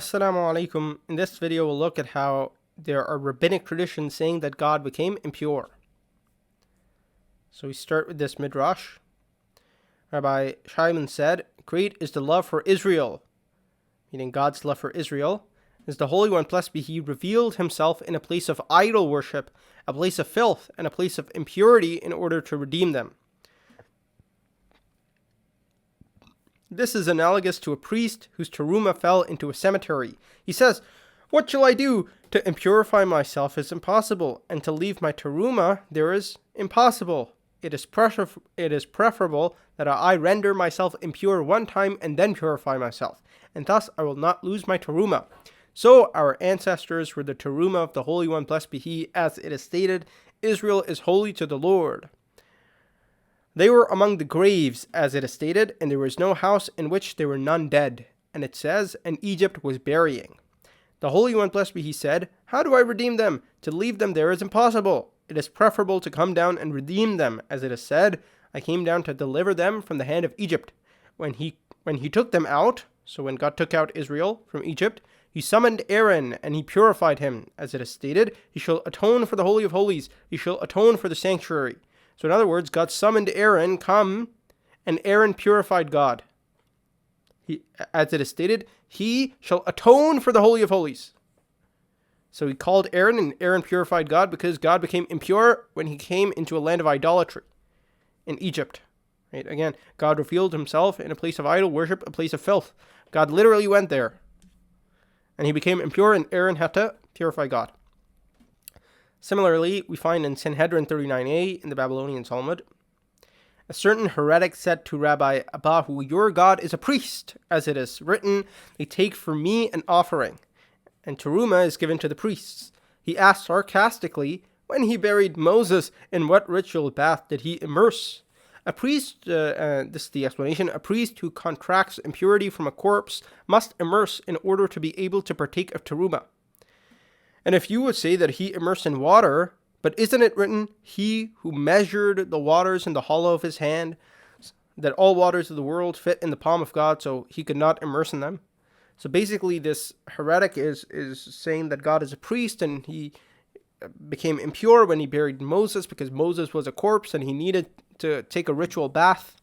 Assalamu alaikum. In this video, we'll look at how there are rabbinic traditions saying that God became impure. So we start with this midrash. Rabbi Shimon said, "Great is the love for Israel," meaning God's love for Israel, as the Holy One, blessed be He, revealed Himself in a place of idol worship, a place of filth, and a place of impurity in order to redeem them. This is analogous to a priest whose teruma fell into a cemetery. He says, "What shall I do? To impurify myself is impossible, and to leave my teruma there is impossible. It is preferable that I render myself impure one time and then purify myself, and thus I will not lose my teruma." So our ancestors were the teruma of the Holy One, blessed be He, as it is stated, "Israel is holy to the Lord." They were among the graves, as it is stated, and there was no house in which there were none dead. And it says, "And Egypt was burying." The Holy One, blessed be He, said, "How do I redeem them? To leave them there is impossible. It is preferable to come down and redeem them, as it is said, I came down to deliver them from the hand of Egypt. When he took them out," so when God took out Israel from Egypt, "He summoned Aaron, and He purified him, as it is stated, He shall atone for the Holy of Holies, He shall atone for the sanctuary." So in other words, God summoned Aaron, come, and Aaron purified God. As it is stated, He shall atone for the Holy of Holies. So He called Aaron, and Aaron purified God because God became impure when He came into a land of idolatry in Egypt. Right? Again, God revealed Himself in a place of idol worship, a place of filth. God literally went there, and He became impure, and Aaron had to purify God. Similarly, we find in Sanhedrin 39a in the Babylonian Talmud, a certain heretic said to Rabbi Abahu, "Your God is a priest, as it is written, they take for me an offering, and teruma is given to the priests." He asked sarcastically, when He buried Moses, in what ritual bath did He immerse? A priest, this is the explanation, a priest who contracts impurity from a corpse must immerse in order to be able to partake of teruma. And if you would say that He immersed in water, but isn't it written, He who measured the waters in the hollow of His hand, that all waters of the world fit in the palm of God, so He could not immerse in them? So basically this heretic is saying that God is a priest, and He became impure when He buried Moses because Moses was a corpse and he needed to take a ritual bath.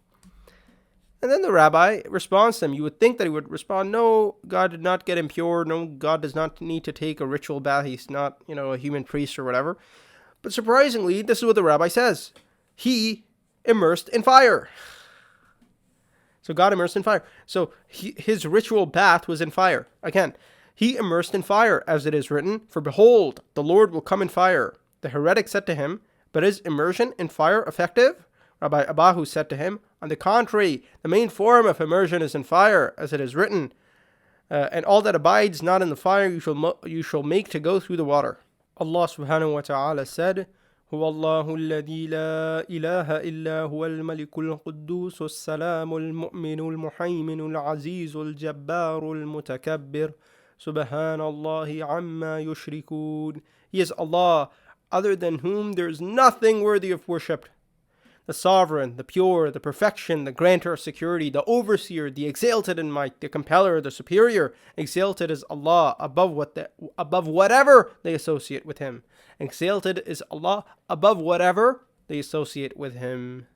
And then the rabbi responds to him. You would think that he would respond, "No, God did not get impure. No, God does not need to take a ritual bath. He's not, a human priest or whatever." But surprisingly, this is what the rabbi says. He immersed in fire. So God immersed in fire. So His ritual bath was in fire. Again, He immersed in fire, as it is written, "For behold, the Lord will come in fire." The heretic said to him, "But is immersion in fire effective?" Rabbi Abahu said to him, "On the contrary, the main form of immersion is in fire, as it is written, and all that abides not in the fire you shall make to go through the water." Allah subhanahu wa ta'ala said, "Huwa Allahu alladhi la ilaha illa huwa al-malikul quddus as-salamul mu'minul muhayminul azizul jabbarul mutakabbir subhanallahi amma yushrikun." He is Allah, other than whom there is nothing worthy of worship. The sovereign, the pure, the perfection, the grantor of security, the overseer, the exalted in might, the compeller, the superior. Exalted is Allah above whatever they associate with Him. Exalted is Allah above whatever they associate with Him.